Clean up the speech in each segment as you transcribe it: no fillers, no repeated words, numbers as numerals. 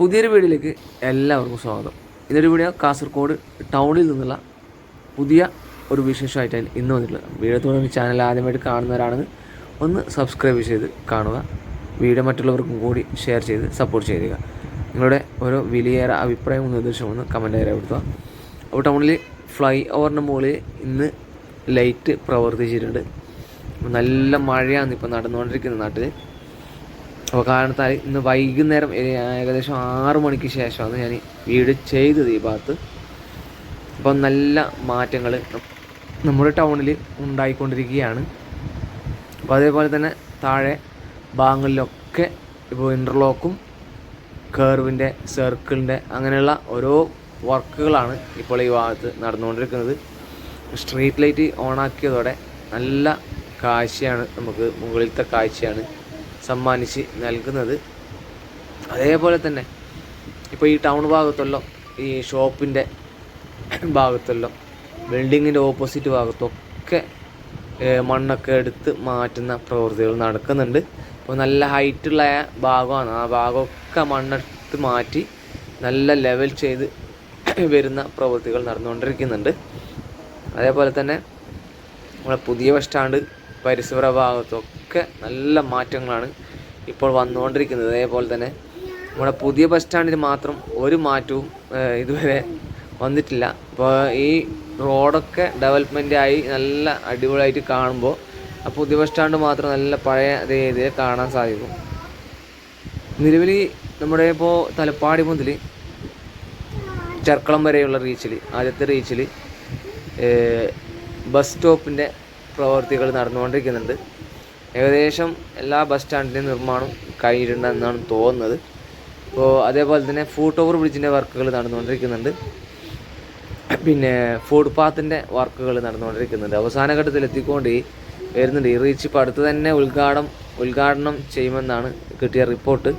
പുതിയൊരു വീഡിയോയിലേക്ക് എല്ലാവർക്കും സ്വാഗതം. ഇതൊരു വീഡിയോ കാസർഗോഡ് ടൗണിൽ നിന്നുള്ള പുതിയ ഒരു വിശേഷമായിട്ടാണ് ഇന്ന് വന്നിട്ടുള്ളത്. വീഡിയോ തുടങ്ങി ചാനൽ ആദ്യമായിട്ട് കാണുന്നവരാണെങ്കിൽ ഒന്ന് സബ്സ്ക്രൈബ് ചെയ്ത് കാണുക. വീഡിയോ മറ്റുള്ളവർക്കും കൂടി ഷെയർ ചെയ്ത് സപ്പോർട്ട് ചെയ്യുക. നിങ്ങളുടെ ഓരോ വിലയേറെ അഭിപ്രായവും നിർദ്ദേശവും ഒന്ന് കമൻറ്റ് രേഖപ്പെടുത്തുക. അപ്പോൾ ടൗണിൽ ഫ്ലൈ ഓവറിൻ്റെ മുകളിൽ ഇന്ന് ലൈറ്റ് പ്രവർത്തിച്ചിട്ടുണ്ട്. നല്ല മഴയാണ് ഇപ്പോൾ നടന്നുകൊണ്ടിരിക്കുന്നത് നാട്ടിൽ. അപ്പോൾ കാരണത്താൽ ഇന്ന് വൈകുന്നേരം ഏകദേശം 6 മണിക്ക് ശേഷമാണ് ഞാൻ വീഡിയോ ചെയ്തത് ഈ ഭാഗത്ത്. അപ്പോൾ നല്ല മാറ്റങ്ങൾ നമ്മുടെ ടൗണിൽ ഉണ്ടായിക്കൊണ്ടിരിക്കുകയാണ്. അപ്പോൾ അതേപോലെ തന്നെ താഴെ ഭാഗങ്ങളിലൊക്കെ ഇപ്പോൾ ഇൻ്റർലോക്കും കർവിൻ്റെ സർക്കിളിൻ്റെ അങ്ങനെയുള്ള ഓരോ വർക്കുകളാണ് ഇപ്പോൾ ഈ ഭാഗത്ത് നടന്നുകൊണ്ടിരിക്കുന്നത്. സ്ട്രീറ്റ് ലൈറ്റ് ഓണാക്കിയതോടെ നല്ല കാഴ്ചയാണ്, നമുക്ക് മുകളിലത്തെ കാഴ്ചയാണ് സമ്മാനിച്ച് നൽകുന്നത്. അതേപോലെ തന്നെ ഇപ്പോൾ ഈ ടൗൺ ഭാഗത്തുള്ള ഈ ഷോപ്പിൻ്റെ ഭാഗത്തുള്ള ബിൽഡിങ്ങിൻ്റെ ഓപ്പോസിറ്റ് ഭാഗത്തൊക്കെ മണ്ണൊക്കെ എടുത്ത് മാറ്റുന്ന പ്രവൃത്തികൾ നടക്കുന്നുണ്ട്. ഇപ്പോൾ നല്ല ഹൈറ്റുള്ള ഭാഗമാണ്, ആ ഭാഗമൊക്കെ മണ്ണെടുത്ത് മാറ്റി നല്ല ലെവൽ ചെയ്ത് വരുന്ന പ്രവൃത്തികൾ നടന്നുകൊണ്ടിരിക്കുന്നുണ്ട്. അതേപോലെ തന്നെ നമ്മളെ പുതിയ ബസ് സ്റ്റാൻഡ് പരിസര ഭാഗത്തൊക്കെ നല്ല മാറ്റങ്ങളാണ് ഇപ്പോൾ വന്നുകൊണ്ടിരിക്കുന്നത്. അതേപോലെ തന്നെ നമ്മുടെ പുതിയ ബസ് സ്റ്റാൻഡിന് മാത്രം ഒരു മാറ്റവും ഇതുവരെ വന്നിട്ടില്ല. ഇപ്പോൾ ഈ റോഡൊക്കെ ഡെവലപ്മെൻ്റ് ആയി നല്ല അടിപൊളിയായിട്ട് കാണുമ്പോൾ ആ പുതിയ ബസ് സ്റ്റാൻഡ് മാത്രം നല്ല പഴയ രീതിയിൽ കാണാൻ സാധിക്കും. നിലവിൽ നമ്മുടെ ഇപ്പോൾ തലപ്പാടി മുതൽ ചെർക്കളം വരെയുള്ള റീച്ചിൽ, ആദ്യത്തെ റീച്ചിൽ ബസ് സ്റ്റോപ്പിൻ്റെ പ്രവർത്തികൾ നടന്നുകൊണ്ടിരിക്കുന്നുണ്ട്. ഏകദേശം എല്ലാ ബസ് സ്റ്റാൻഡിൻ്റെയും നിർമ്മാണം കഴിഞ്ഞിട്ടുണ്ടെന്നാണ് തോന്നുന്നത്. അപ്പോൾ അതേപോലെ തന്നെ ഫുട് ഓവർ ബ്രിഡ്ജിൻ്റെ വർക്കുകൾ നടന്നുകൊണ്ടിരിക്കുന്നുണ്ട്. പിന്നെ ഫുട് പാത്തിൻ്റെ വർക്കുകൾ നടന്നുകൊണ്ടിരിക്കുന്നുണ്ട്. അവസാന ഘട്ടത്തിൽ എത്തിക്കൊണ്ട് വരുന്നുണ്ട്. ഈ റീച്ച് ഇപ്പോൾ അടുത്ത് തന്നെ ഉദ്ഘാടനം ചെയ്യുമെന്നാണ് കിട്ടിയ റിപ്പോർട്ട്.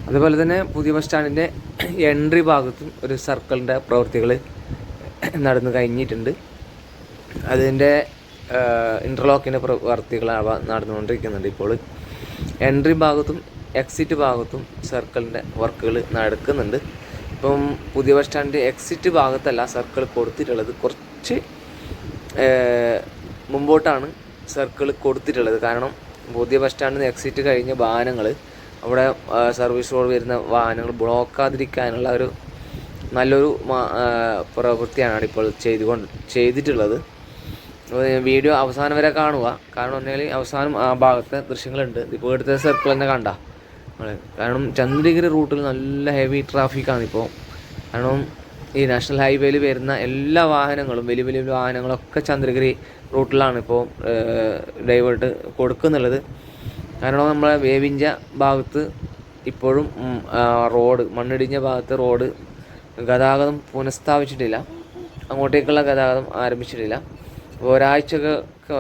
അതുപോലെ തന്നെ പുതിയ ബസ് സ്റ്റാൻഡിൻ്റെ എൻട്രി ഭാഗത്തും ഒരു സർക്കിളിൻ്റെ പ്രവൃത്തികൾ നടന്നു കഴിഞ്ഞിട്ടുണ്ട്. അതിൻ്റെ ഇൻ്റർലോക്കിൻ്റെ പ്രവൃത്തികളാണ് നടന്നുകൊണ്ടിരിക്കുന്നുണ്ട്. ഇപ്പോൾ എൻട്രി ഭാഗത്തും എക്സിറ്റ് ഭാഗത്തും സർക്കിളിൻ്റെ വർക്കുകൾ നടക്കുന്നുണ്ട്. ഇപ്പം പുതിയ ബസ് സ്റ്റാൻഡിൻ്റെ എക്സിറ്റ് ഭാഗത്തല്ല സർക്കിൾ കൊടുത്തിട്ടുള്ളത്, കുറച്ച് മുമ്പോട്ടാണ് സർക്കിൾ കൊടുത്തിട്ടുള്ളത്. കാരണം പുതിയ ബസ് സ്റ്റാൻഡിൽ നിന്ന് എക്സിറ്റ് കഴിഞ്ഞ വാഹനങ്ങൾ അവിടെ സർവീസ് റോഡ് വരുന്ന വാഹനങ്ങൾ ബ്ലോക്കാതിരിക്കാനുള്ള ഒരു നല്ലൊരു പ്രവൃത്തിയാണ് ഇപ്പോൾ ചെയ്തിട്ടുള്ളത്. വീഡിയോ അവസാനം വരെ കാണുക. കാരണം ഒന്നുകിൽ അവസാനം ആ ഭാഗത്തെ ദൃശ്യങ്ങളുണ്ട്. ഇപ്പോൾ എടുത്ത സർക്കിൾ തന്നെ കണ്ട. കാരണം ചന്ദ്രഗിരി റൂട്ടിൽ നല്ല ഹെവി ട്രാഫിക്കാണ് ഇപ്പോൾ. കാരണം ഈ നാഷണൽ ഹൈവേയിൽ വരുന്ന എല്ലാ വാഹനങ്ങളും വലിയ വലിയ വാഹനങ്ങളൊക്കെ ചന്ദ്രഗിരി റൂട്ടിലാണ് ഇപ്പോൾ ഡൈവേർട്ട് കൊടുക്കുന്നുള്ളത്. കാരണം നമ്മളെ വേവിഞ്ച ഭാഗത്ത് ഇപ്പോഴും റോഡ് മണ്ണിടിഞ്ഞ ഭാഗത്ത് റോഡ് ഗതാഗതം പുനഃസ്ഥാപിച്ചിട്ടില്ല, അങ്ങോട്ടേക്കുള്ള ഗതാഗതം ആരംഭിച്ചിട്ടില്ല.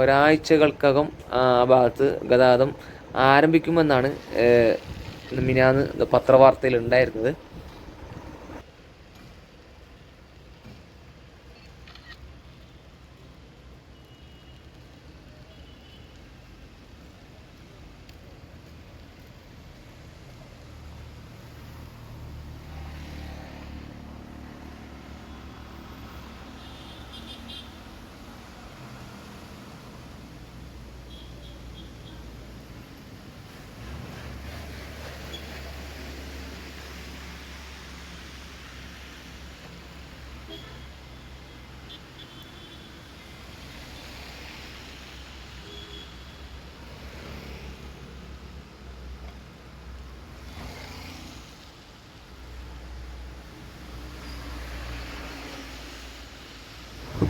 ഒരാഴ്ചകൾക്കകം ആ ഭാഗത്ത് ഗതാഗതം ആരംഭിക്കുമെന്നാണ് മിനിഞ്ഞാന്ന് പത്രവാർത്തയിൽ ഉണ്ടായിരുന്നത്.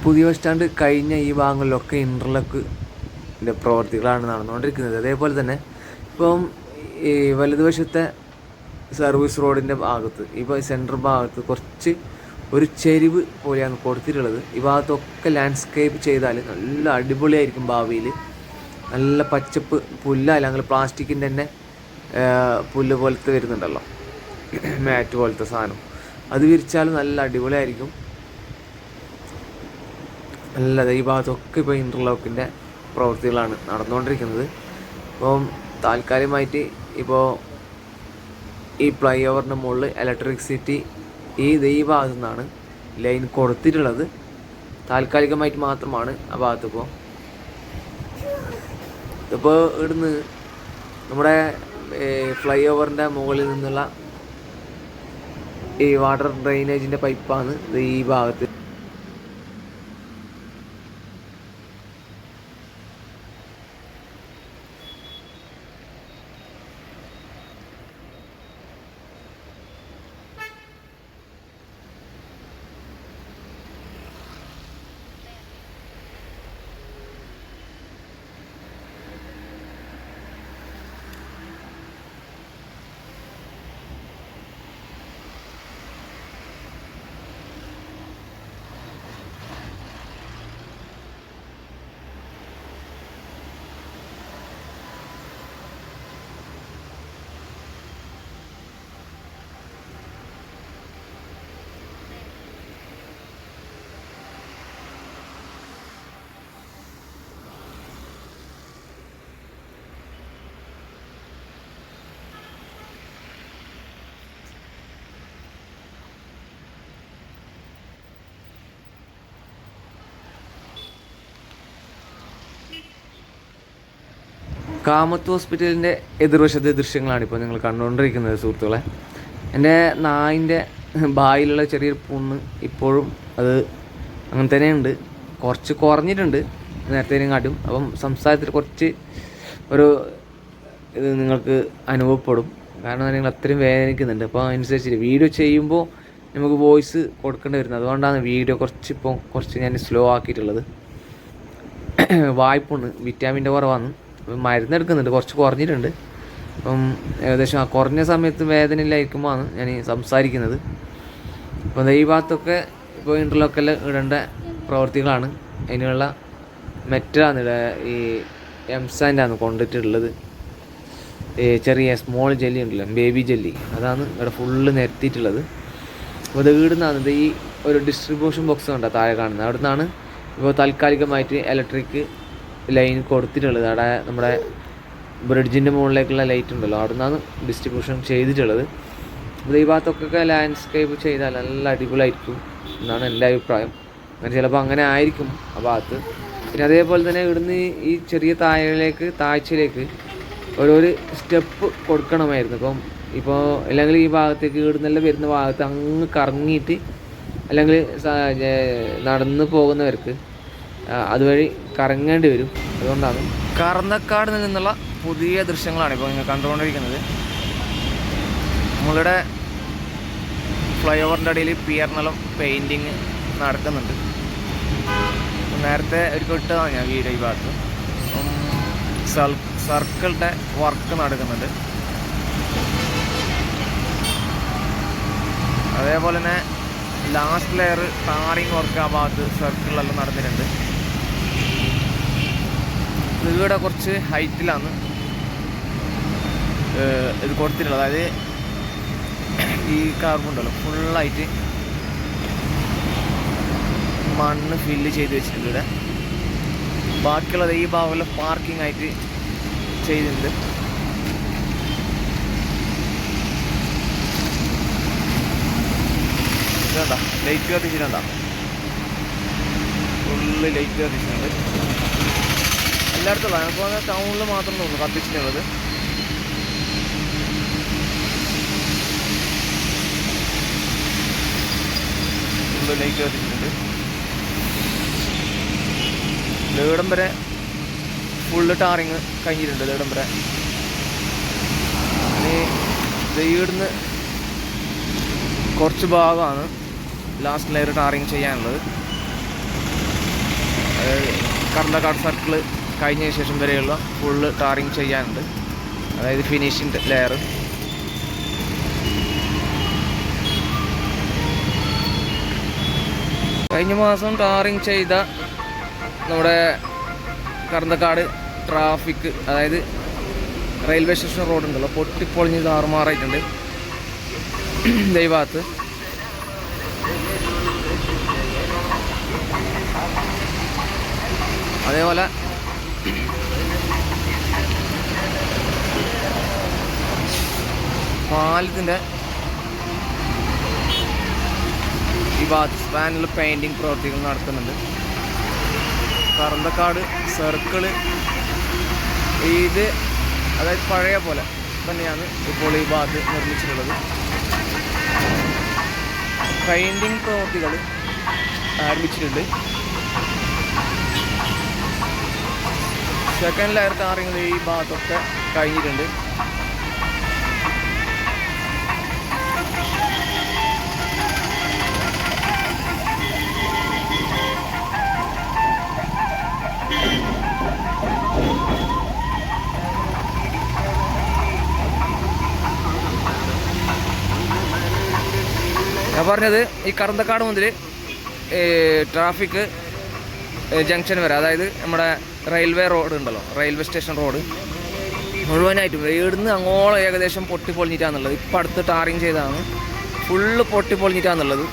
പുതിയ ബസ് സ്റ്റാൻഡ് കഴിഞ്ഞ ഈ ഭാഗങ്ങളിലൊക്കെ ഇൻ്റർലോക്കിൻ്റെ പ്രവർത്തികളാണ് നടന്നുകൊണ്ടിരിക്കുന്നത്. അതേപോലെ തന്നെ ഇപ്പം ഈ വലതുവശത്തെ സർവീസ് റോഡിൻ്റെ ഭാഗത്ത് ഇപ്പോൾ സെൻട്രൽ ഭാഗത്ത് കുറച്ച് ഒരു ചെരിവ് പോലെയാണ് കൊടുത്തിട്ടുള്ളത്. ഈ ഭാഗത്തൊക്കെ ലാൻഡ്സ്കേപ്പ് ചെയ്താൽ നല്ല അടിപൊളിയായിരിക്കും ഭാവിയിൽ. നല്ല പച്ചപ്പ് പുല്ല്, അല്ലെങ്കിൽ പ്ലാസ്റ്റിക്കിൻ്റെ തന്നെ പുല്ല് പോലത്തെ വരുന്നുണ്ടല്ലോ, മാറ്റ് പോലത്തെ സാധനം, അത് വിരിച്ചാലും നല്ല അടിപൊളിയായിരിക്കും. നല്ലത്. ഈ ഭാഗത്തൊക്കെ ഇപ്പോൾ ഇൻ്റർലോക്കിൻ്റെ പ്രവൃത്തികളാണ് നടന്നുകൊണ്ടിരിക്കുന്നത്. അപ്പം താൽക്കാലികമായിട്ട് ഇപ്പോൾ ഈ ഫ്ലൈ ഓവറിൻ്റെ മുകളിൽ ഇലക്ട്രിസിറ്റി ഈ ഭാഗത്തു നിന്നാണ് ലൈൻ കൊടുത്തിട്ടുള്ളത്. താൽക്കാലികമായിട്ട് മാത്രമാണ് ആ ഭാഗത്ത്. ഇപ്പോൾ ഇവിടുന്ന് നമ്മുടെ ഫ്ലൈ ഓവറിൻ്റെ മുകളിൽ നിന്നുള്ള ഈ വാട്ടർ ഡ്രെയിനേജിൻ്റെ പൈപ്പാണ് ഈ ഭാഗത്ത്. കാമത്ത് ഹോസ്പിറ്റലിൻ്റെ എതിർവശത്തെ ദൃശ്യങ്ങളാണ് ഇപ്പോൾ നിങ്ങൾ കണ്ടുകൊണ്ടിരിക്കുന്നത് സുഹൃത്തുക്കളെ. എൻ്റെ നായിൻ്റെ ബായിലുള്ള ചെറിയൊരു പുണ്ണ് ഇപ്പോഴും അത് അങ്ങനെ തന്നെയുണ്ട്. കുറച്ച് കുറഞ്ഞിട്ടുണ്ട് നേരത്തേനും കാട്ടും. അപ്പം സംസാരത്തിൽ കുറച്ച് ഒരു ഇത് നിങ്ങൾക്ക് അനുഭവപ്പെടും. കാരണം നിങ്ങൾ അത്രയും വേദനിക്കുന്നുണ്ട്. അപ്പോൾ അതിനനുസരിച്ച് വീഡിയോ ചെയ്യുമ്പോൾ നമുക്ക് വോയിസ് കൊടുക്കേണ്ടി വരുന്നത്. അതുകൊണ്ടാണ് വീഡിയോ കുറച്ച് ഞാൻ സ്ലോ ആക്കിയിട്ടുള്ളത്. വായ്പുണ്ണ്, വിറ്റാമിൻ്റെ കുറവാണ്. മരുന്നെടുക്കുന്നുണ്ട്, കുറച്ച് കുറഞ്ഞിട്ടുണ്ട്. അപ്പം ഏകദേശം ആ കുറഞ്ഞ സമയത്ത് വേദന ഇല്ലായിരിക്കുമ്പോഴാണ് ഞാൻ സംസാരിക്കുന്നത്. അപ്പോൾ ഈ ഭാഗത്തൊക്കെ ഇപ്പോൾ ഇൻ്റർലോക്കൽ ഇടേണ്ട പ്രവൃത്തികളാണ്. അതിനുള്ള മെറ്റലാണ് ഈ എംസാൻഡാണ് കൊണ്ടിട്ടുള്ളത്. ചെറിയ സ്മോൾ ജെല്ലി ഉണ്ടല്ലോ, ബേബി ജെല്ലി, അതാണ് ഇവിടെ ഫുള്ള് നിരത്തിയിട്ടുള്ളത്. അപ്പോൾ ഇത് ഇവിടുന്നാണ് ഈ ഒരു ഡിസ്ട്രിബ്യൂഷൻ ബോക്സ് കണ്ടോ താഴെ കാണുന്നത്, അവിടെ നിന്നാണ് ഇപ്പോൾ താൽക്കാലികമായിട്ട് ഇലക്ട്രിക് ലൈൻ കൊടുത്തിട്ടുള്ളത്. അവിടെ നമ്മുടെ ബ്രിഡ്ജിൻ്റെ മുകളിലേക്കുള്ള ലൈറ്റ് ഉണ്ടല്ലോ, അവിടെ നിന്നാണ് ഡിസ്ട്രിബ്യൂഷൻ ചെയ്തിട്ടുള്ളത്. അപ്പോൾ ഈ ഭാഗത്തൊക്കെ ലാൻഡ്സ്കേപ്പ് ചെയ്താൽ നല്ല അടിപൊളിയായിരിക്കും എന്നാണ് എൻ്റെ അഭിപ്രായം. അങ്ങനെ ചിലപ്പോൾ അങ്ങനെ ആയിരിക്കും ആ ഭാഗത്ത്. പിന്നെ അതേപോലെ തന്നെ ഇവിടുന്ന് ഈ ചെറിയ താഴ്ചയിലേക്ക് ഓരോരു സ്റ്റെപ്പ് കൊടുക്കണമായിരുന്നു. ഇപ്പോൾ അല്ലെങ്കിൽ ഈ ഭാഗത്തേക്ക് ഇവിടുന്നെല്ലാം വരുന്ന ഭാഗത്ത് അങ്ങ് കറങ്ങിയിട്ട് അല്ലെങ്കിൽ നടന്ന് പോകുന്നവർക്ക് അതുവഴി കറങ്ങേണ്ടി വരും. അതുകൊണ്ടാണ് കറന്നക്കാട് നിന്നുള്ള പുതിയ ദൃശ്യങ്ങളാണ് ഇപ്പോൾ നിങ്ങൾ കണ്ടുകൊണ്ടിരിക്കുന്നത്. നമ്മളുടെ ഫ്ലൈ ഓവറിൻ്റെ അടിയിൽ പിയർനെല്ലാം പെയിൻറ്റിങ് നടക്കുന്നുണ്ട്. നേരത്തെ ഒരു ഇട്ടതാണ് ഞാൻ വീഡിയോ. ഈ ഭാഗത്ത് സർക്കിളിൻ്റെ വർക്ക് നടക്കുന്നുണ്ട്. അതേപോലെ തന്നെ ലാസ്റ്റ് ലെയർ ടാറിങ് വർക്ക് ആ ഭാഗത്ത് സർക്കിളിലെല്ലാം നടന്നിട്ടുണ്ട്. ഇവിടെ കുറച്ച് ഹൈറ്റിലാണ് ഇത് കൊടുത്തിട്ടുള്ളത്. അതായത് ഈ കാർബുണ്ടല്ലോ ഫുള്ളായിട്ട് മണ്ണ് ഫില്ല് ചെയ്ത് വെച്ചിട്ടുണ്ട് ഇവിടെ. ബാക്കിയുള്ളത് ഈ ഭാഗങ്ങളിൽ പാർക്കിംഗ് ആയിട്ട് ചെയ്തിട്ടുണ്ട്. ഇതുണ്ടാ ലൈറ്റ് കത്തിച്ചിട്ടുണ്ടാ, ഫുള്ള് ലൈറ്റ് കത്തിച്ചിട്ടുണ്ട്. എല്ലായിടത്തുള്ള ഞങ്ങൾക്ക് വന്നാൽ ടൗണിൽ മാത്രം തോന്നുന്നു കത്തിച്ചിട്ടുള്ളത്. Full light കത്തിച്ചിട്ടുണ്ട്. ലേടം വരെ ഫുള്ള് ടാറിങ് കഴിഞ്ഞിട്ടുണ്ട്. ലേടം വരെ ഇവിടുന്ന് കുറച്ച് ഭാഗമാണ് ലാസ്റ്റ് ലെയർ ടാറിങ് ചെയ്യാനുള്ളത്. കർണക്കാട് സർക്കിള് കഴിഞ്ഞതിന് ശേഷം വരെയുള്ള ഫുള്ള് ടാറിങ് ചെയ്യാനുണ്ട്. അതായത് ഫിനിഷിംഗ് ലെയർ. കഴിഞ്ഞ മാസം ടാറിങ് ചെയ്ത നമ്മുടെ കർണക്കാട് ട്രാഫിക്, അതായത് റെയിൽവേ സ്റ്റേഷൻ റോഡുണ്ടല്ലോ, പൊട്ടിപ്പൊളിഞ്ഞ് താറുമാറായിട്ടുണ്ട് ഈ ഭാഗത്ത്. അതേപോലെ പാലത്തിൻ്റെ ഈ ഭാഗത്ത് സ്പാനിൽ പെയിൻറ്റിങ് പ്രവൃത്തികൾ നടത്തുന്നുണ്ട്. കറന്തക്കാട് സർക്കിള് ഇത് അതായത് പഴയ പോലെ തന്നെയാണ് ഇപ്പോൾ ഈ ഭാഗത്ത് നിർമ്മിച്ചിട്ടുള്ളത്. പെയിൻറ്റിങ് പ്രവൃത്തികൾ ആരംഭിച്ചിട്ടുണ്ട്. സെക്കൻഡ് ലെയർ ടാറിങ് ഈ ഭാഗത്തൊക്കെ കഴിഞ്ഞിട്ടുണ്ട്. ഞാൻ പറഞ്ഞത് ഈ കറന്തക്കാട് മുതൽ ട്രാഫിക് ജംഗ്ഷൻ വരെ, അതായത് നമ്മുടെ റെയിൽവേ റോഡ് ഉണ്ടല്ലോ, റെയിൽവേ സ്റ്റേഷൻ റോഡ് മുഴുവനായിട്ടും ഇവിടുന്ന് അങ്ങോളം ഏകദേശം പൊട്ടിപ്പൊളിഞ്ഞിട്ടാണുള്ളത്. ഇപ്പം അടുത്ത് ടാറിങ് ചെയ്തതാണ്, ഫുള്ള് പൊട്ടിപ്പൊളിഞ്ഞിട്ടാണുള്ളത്.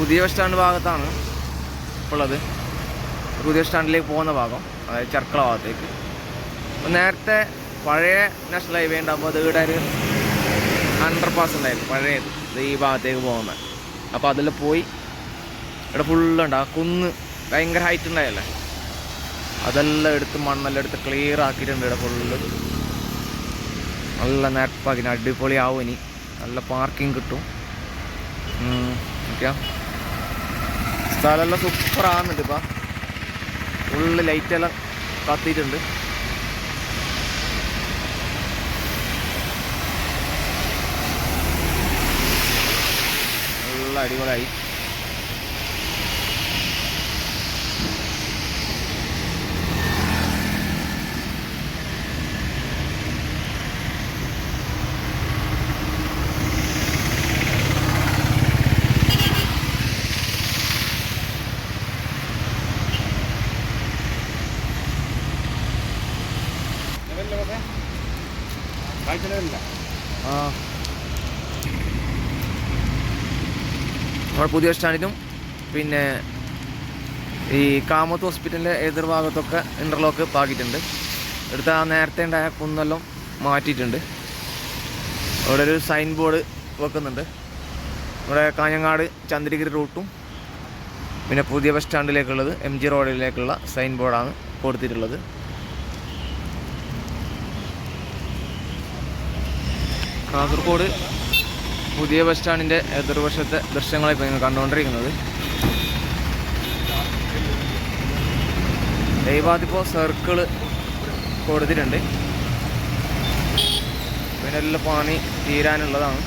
പുതിയ ബസ് സ്റ്റാൻഡ് ഭാഗത്താണ് ഉള്ളത്. പുതിയ സ്റ്റാൻഡിലേക്ക് പോകുന്ന ഭാഗം, അതായത് ചെർക്കള ഭാഗത്തേക്ക്. നേരത്തെ പഴയ നാഷണൽ ഹൈവേ ഉണ്ടാകുമ്പോൾ അത് ഇവിടെ ഒരു അണ്ടർപാസ് ഉണ്ടായിരുന്നു പഴയത്, ഈ ഭാഗത്തേക്ക് പോകുന്നത്. അപ്പോൾ അതിൽ പോയി ഇവിടെ ഫുള്ളുണ്ട്, ആ കുന്ന് ഭയങ്കര ഹൈറ്റ് ഉണ്ടായല്ലേ, അതെല്ലാം എടുത്ത് മണ്ണെല്ലാം എടുത്ത് ക്ലിയർ ആക്കിയിട്ടുണ്ട്. ഇവിടെ ഫുള്ള് നല്ല നേരപ്പാക്കി അടിപൊളിയാവും. ഇനി നല്ല പാർക്കിംഗ് കിട്ടും. ഓക്കെ, സ്ഥലമെല്ലാം സൂപ്പറാകുന്നുണ്ട്. ഇപ്പം ഫുള്ള് ലൈറ്റെല്ലാം കത്തിയിട്ടുണ്ട്. നല്ല അടിപൊളിയായി. നമ്മുടെ പുതിയ സ്റ്റാൻഡിനും പിന്നെ ഈ കാമത്ത് ഹോസ്പിറ്റലിൻ്റെ എതിർഭാഗത്തൊക്കെ ഇൻ്റർലോക്ക് പാകിയിട്ടുണ്ട്. എടുത്ത ആ നേരത്തെ ഉണ്ടായ കുന്നെല്ലാം മാറ്റിയിട്ടുണ്ട്. അവിടെ ഒരു സൈൻ ബോർഡ് വെക്കുന്നുണ്ട്. ഇവിടെ കാഞ്ഞങ്ങാട് ചന്ദ്രഗിരി റൂട്ടും പിന്നെ പുതിയ ബസ് സ്റ്റാൻഡിലേക്കുള്ളത് MG റോഡിലേക്കുള്ള സൈൻ ബോർഡാണ് കൊടുത്തിട്ടുള്ളത്. കാസർഗോഡ് പുതിയ ബസ് സ്റ്റാൻഡിൻ്റെ എതിർവശത്തെ ദൃശ്യങ്ങളാണ് ഇപ്പോൾ നിങ്ങൾ കണ്ടുകൊണ്ടിരിക്കുന്നത്. ഈ ഭാഗത്തിപ്പോൾ സർക്കിള് കൊടുത്തിട്ടുണ്ട്. പിന്നെ എല്ലാം പണി തീരാനുള്ളതാണ്.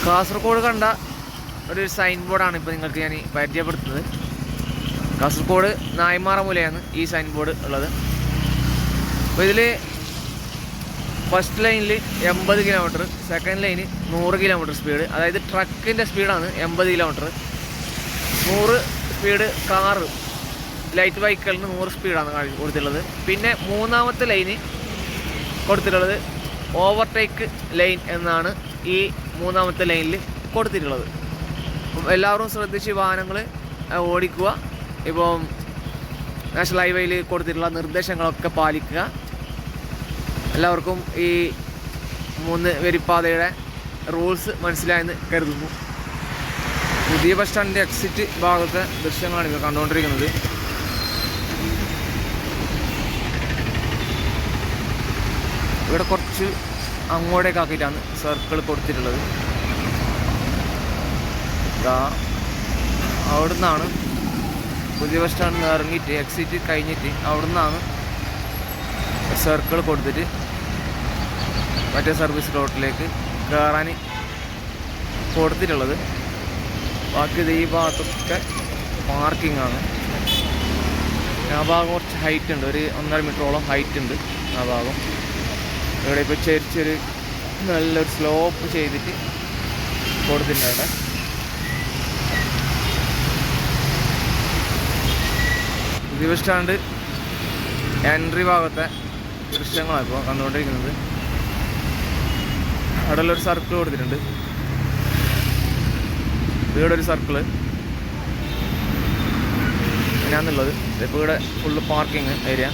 കാസർഗോഡ് കണ്ട ഒരു സൈൻ ബോർഡാണ് ഇപ്പോൾ നിങ്ങൾക്ക് ഞാൻ പരിചയപ്പെടുത്തുന്നത്. കാസർഗോഡ് നായ്മാറ മൂലയാണ് ഈ സൈൻ ബോർഡ് ഉള്ളത്. അപ്പോൾ ഇതിൽ ഫസ്റ്റ് ലൈനിൽ 80 kilometre, second line 100 kilometre speed. അതായത് ട്രക്കിൻ്റെ സ്പീഡാണ് 80 കിലോമീറ്റർ. 100 സ്പീഡ് കാറ് ലൈറ്റ് വെഹിക്കിളിന് 100 സ്പീഡാണ് കൊടുത്തിട്ടുള്ളത്. പിന്നെ മൂന്നാമത്തെ ലൈന് കൊടുത്തിട്ടുള്ളത് ഓവർടേക്ക് ലൈൻ എന്നാണ് ഈ മൂന്നാമത്തെ ലൈനിൽ കൊടുത്തിട്ടുള്ളത്. എല്ലാവരും ശ്രദ്ധിച്ച് വാഹനങ്ങൾ ഓടിക്കുക. ഇപ്പം നാഷണൽ ഹൈവേയിൽ കൊടുത്തിട്ടുള്ള നിർദ്ദേശങ്ങളൊക്കെ പാലിക്കുക. എല്ലാവർക്കും ഈ 3 വരിപ്പാതയുടെ റൂൾസ് മനസ്സിലായെന്ന് കരുതുന്നു. പുതിയ ബസ് സ്റ്റാൻഡിൻ്റെ എക്സിറ്റ് ഭാഗത്തെ ദൃശ്യങ്ങളാണ് ഇപ്പോൾ കണ്ടുകൊണ്ടിരിക്കുന്നത്. ഇവിടെ കുറച്ച് അങ്ങോട്ടേക്ക് ആക്കിയിട്ടാണ് സർക്കിൾ കൊടുത്തിട്ടുള്ളത്. അവിടെ നിന്നാണ് പുതിയ ബസ് സ്റ്റാൻഡിൽ നിന്ന് ഇറങ്ങിയിട്ട് എക്സിറ്റ് കഴിഞ്ഞിട്ട് അവിടെ നിന്നാണ് സർക്കിൾ കൊടുത്തിട്ട് മറ്റേ സർവീസ് റോഡിലേക്ക് കയറാൻ കൊടുത്തിട്ടുള്ളത്. ബാക്കി ഈ ഭാഗത്തൊക്കെ പാർക്കിംഗ് ആണ്. ആ ഭാഗം കുറച്ച് ഹൈറ്റ് ഉണ്ട്, ഒരു 1.5 മീറ്ററോളം ഹൈറ്റ് ഉണ്ട് ആ ഭാഗം. ഇവിടെ ഇപ്പോൾ ചെറിയൊരു നല്ലൊരു സ്ലോപ്പ് ചെയ്തിട്ട് കൊടുത്തിട്ടുണ്ട്. അവിടെ പുതിയ ബസ് സ്റ്റാൻഡ് എൻട്രി ഭാഗത്തെ ദൃശ്യങ്ങളാണ് ഇപ്പോൾ കണ്ടുകൊണ്ടിരിക്കുന്നത്. അവിടെ ഒരു സർക്കിൾ കൊടുത്തിട്ടുണ്ട്. ഇവിടെ ഒരു സർക്കിള് അങ്ങനെയാണെന്നുള്ളത്. ഇപ്പോൾ ഇവിടെ ഫുള്ള് പാർക്കിങ് ഏരിയ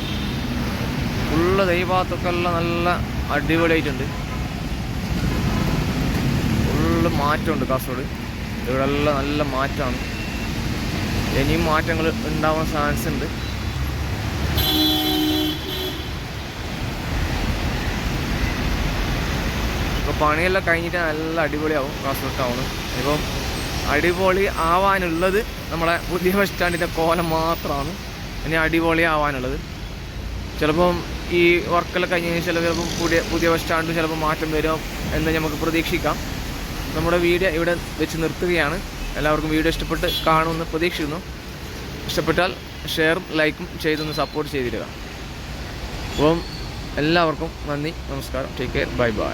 ഫുള്ള് ഈ ഭാഗത്തൊക്കെ എല്ലാം നല്ല അടിപൊളിയായിട്ടുണ്ട്. ഫുള്ള് മാറ്റമുണ്ട് കാസർഗോഡ്. ഇവിടെ എല്ലാം നല്ല മാറ്റമാണ്. ഇനിയും മാറ്റങ്ങൾ ഉണ്ടാവാൻ ചാൻസ് ഉണ്ട്. ഇപ്പോൾ പണിയെല്ലാം കഴിഞ്ഞിട്ട് നല്ല അടിപൊളിയാവും കാസർഗോഡ് ടൗണ്. ഇപ്പം അടിപൊളി ആവാനുള്ളത് നമ്മളെ പുതിയ ബസ് സ്റ്റാൻഡിൻ്റെ കോലം മാത്രമാണ്. ഇനി അടിപൊളിയാവാനുള്ളത്. ചിലപ്പം ഈ വർക്കെല്ലാം കഴിഞ്ഞ് കഴിഞ്ഞാൽ ചിലപ്പം പുതിയ ബസ് സ്റ്റാൻഡ് ചിലപ്പോൾ മാറ്റം വരും എന്ന് നമുക്ക് പ്രതീക്ഷിക്കാം. നമ്മുടെ വീഡിയോ ഇവിടെ വെച്ച് നിർത്തുകയാണ്. എല്ലാവർക്കും വീഡിയോ ഇഷ്ടപ്പെട്ട് കാണുമെന്ന് പ്രതീക്ഷിക്കുന്നു. ഇഷ്ടപ്പെട്ടാൽ ഷെയറും ലൈക്കും ചെയ്തൊന്ന് സപ്പോർട്ട് ചെയ്തിടുക. അപ്പം എല്ലാവർക്കും നന്ദി, നമസ്കാരം, ടേക്ക് കെയർ, ബൈ ബൈ.